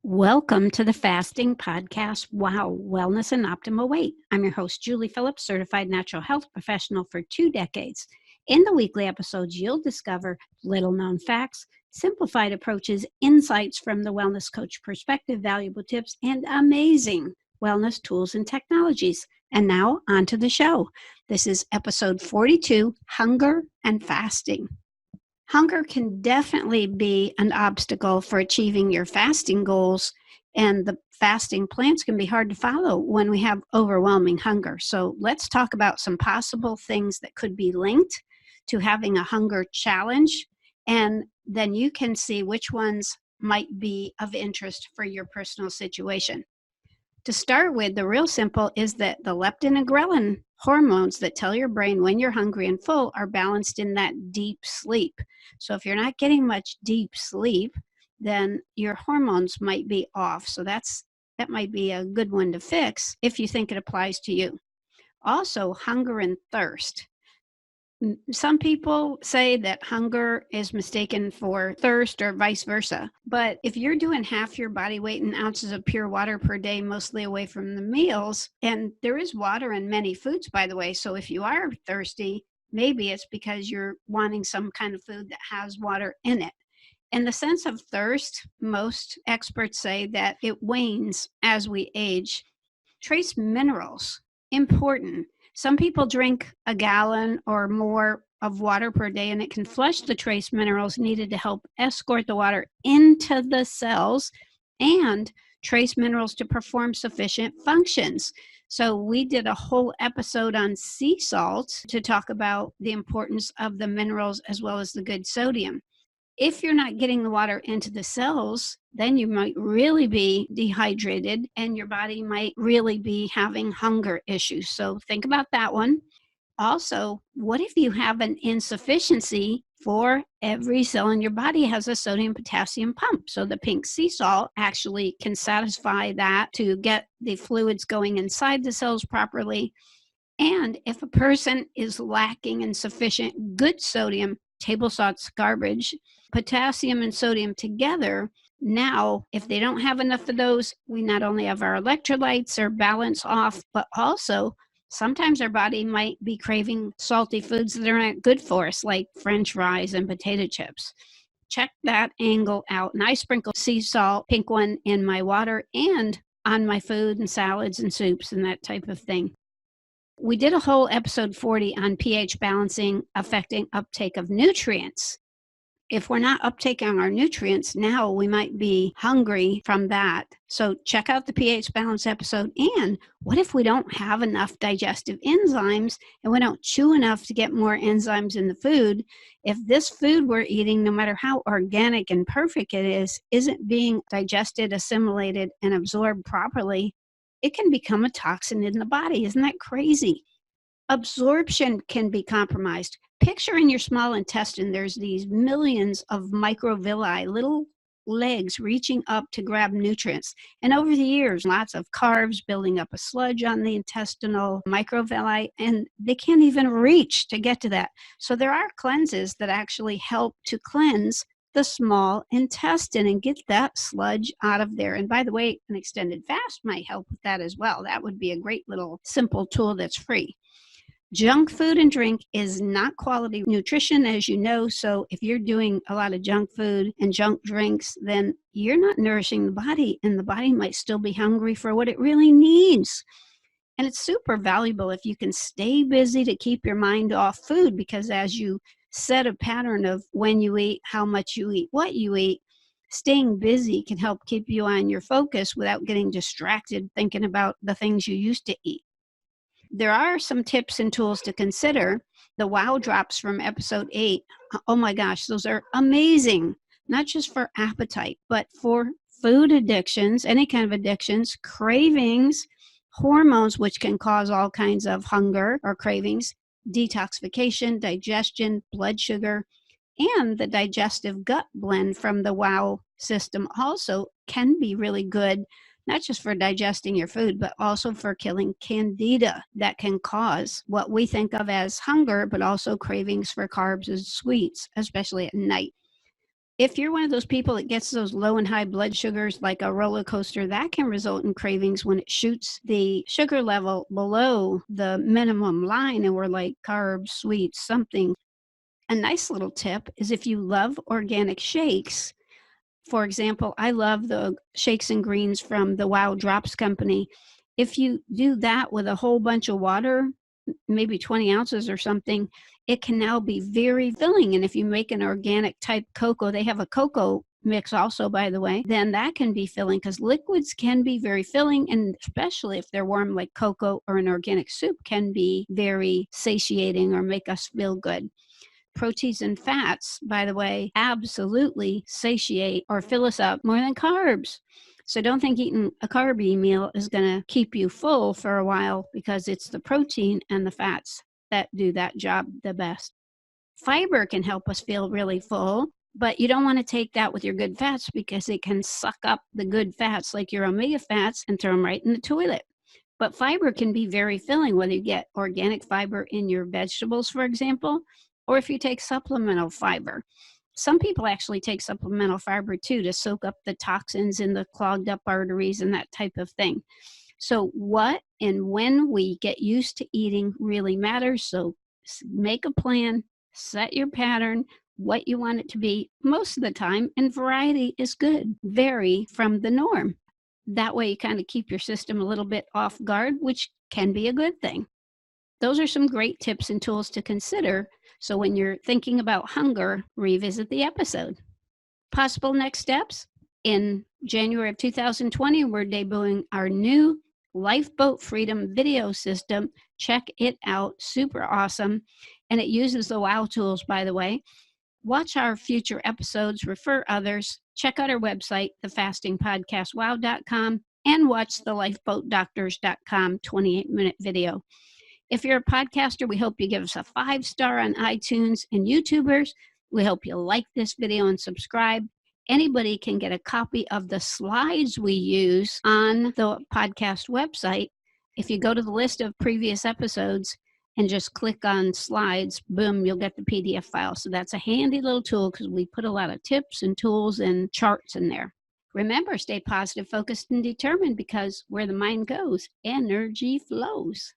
Welcome to the Fasting Podcast, Wow, Wellness and Optimal Weight. I'm your host, Julie Phillips, certified natural health professional for 2 decades. In the weekly episodes, you'll discover little known facts, simplified approaches, insights from the wellness coach perspective, valuable tips, and amazing wellness tools and technologies. And now, on to the show. This is episode 42, Hunger and Fasting. Hunger can definitely be an obstacle for achieving your fasting goals, and the fasting plans can be hard to follow when we have overwhelming hunger. So let's talk about some possible things that could be linked to having a hunger challenge, and then you can see which ones might be of interest for your personal situation. To start with, the real simple is that the leptin and ghrelin hormones that tell your brain when you're hungry and full are balanced in that deep sleep. So if you're not getting much deep sleep, then your hormones might be off. So that might be a good one to fix if you think it applies to you. Also, hunger and thirst. Some people say that hunger is mistaken for thirst or vice versa. But if you're doing half your body weight in ounces of pure water per day, mostly away from the meals, and there is water in many foods, by the way. So if you are thirsty, maybe it's because you're wanting some kind of food that has water in it. In the sense of thirst, most experts say that it wanes as we age. Trace minerals, important. Some people drink a gallon or more of water per day, and it can flush the trace minerals needed to help escort the water into the cells and trace minerals to perform sufficient functions. So we did a whole episode on sea salt to talk about the importance of the minerals as well as the good sodium. If you're not getting the water into the cells, then you might really be dehydrated and your body might really be having hunger issues. So think about that one. Also, what if you have an insufficiency? For every cell in your body has a sodium potassium pump. So the pink sea salt actually can satisfy that to get the fluids going inside the cells properly. And if a person is lacking in sufficient good sodium, table salt's garbage, potassium and sodium together, now if they don't have enough of those, we not only have our electrolytes or balance off, but also sometimes our body might be craving salty foods that are not good for us, like French fries and potato chips. Check that angle out. And I sprinkle sea salt, pink one, in my water and on my food and salads and soups and that type of thing. We did a whole episode 40 on pH balancing affecting uptake of nutrients. If we're not uptaking our nutrients, now we might be hungry from that. So check out the pH balance episode. And what if we don't have enough digestive enzymes and we don't chew enough to get more enzymes in the food? If this food we're eating, no matter how organic and perfect it is, isn't being digested, assimilated, and absorbed properly, it can become a toxin in the body. Isn't that crazy? Absorption can be compromised. Picture in your small intestine, there's these millions of microvilli, little legs reaching up to grab nutrients. And over the years, lots of carbs building up a sludge on the intestinal microvilli, and they can't even reach to get to that. So there are cleanses that actually help to cleanse the small intestine and get that sludge out of there. And by the way, an extended fast might help with that as well. That would be a great little simple tool that's free. Junk food and drink is not quality nutrition, as you know. So if you're doing a lot of junk food and junk drinks, then you're not nourishing the body, and the body might still be hungry for what it really needs. And it's super valuable if you can stay busy to keep your mind off food, because as you set a pattern of when you eat, how much you eat, what you eat, staying busy can help keep you on your focus without getting distracted thinking about the things you used to eat. There are some tips and tools to consider. The wow drops from episode 8. Oh my gosh, those are amazing. Not just for appetite, but for food addictions, any kind of addictions, cravings, hormones, which can cause all kinds of hunger or cravings, detoxification, digestion, blood sugar, and the digestive gut blend from the wow system also can be really good, not just for digesting your food, but also for killing candida that can cause what we think of as hunger, but also cravings for carbs and sweets, especially at night. If you're one of those people that gets those low and high blood sugars like a roller coaster, that can result in cravings when it shoots the sugar level below the minimum line and we're like carbs, sweets, something. A nice little tip is if you love organic shakes. For example, I love the shakes and greens from the Wow Drops company. If you do that with a whole bunch of water, maybe 20 ounces or something, it can now be very filling. And if you make an organic type cocoa, they have a cocoa mix also, by the way, then that can be filling because liquids can be very filling. And especially if they're warm, like cocoa or an organic soup, can be very satiating or make us feel good. Proteins and fats, by the way, absolutely satiate or fill us up more than carbs. So don't think eating a carby meal is going to keep you full for a while because it's the protein and the fats that do that job the best. Fiber can help us feel really full, but you don't want to take that with your good fats because it can suck up the good fats like your omega fats and throw them right in the toilet. But fiber can be very filling, whether you get organic fiber in your vegetables, for example, or if you take supplemental fiber. Some people actually take supplemental fiber too to soak up the toxins in the clogged up arteries and that type of thing. So, what and when we get used to eating really matters. So, make a plan, set your pattern, what you want it to be most of the time, and variety is good. Vary from the norm. That way, you kind of keep your system a little bit off guard, which can be a good thing. Those are some great tips and tools to consider. So when you're thinking about hunger, revisit the episode. Possible next steps. In January of 2020, we're debuting our new Lifeboat Freedom video system. Check it out. Super awesome. And it uses the WOW tools, by the way. Watch our future episodes, refer others, check out our website, thefastingpodcastwow.com, and watch the lifeboatdoctors.com 28-minute video. If you're a podcaster, we hope you give us a 5-star on iTunes, and YouTubers, we hope you like this video and subscribe. Anybody can get a copy of the slides we use on the podcast website. If you go to the list of previous episodes and just click on slides, boom, you'll get the PDF file. So that's a handy little tool because we put a lot of tips and tools and charts in there. Remember, stay positive, focused, and determined because where the mind goes, energy flows.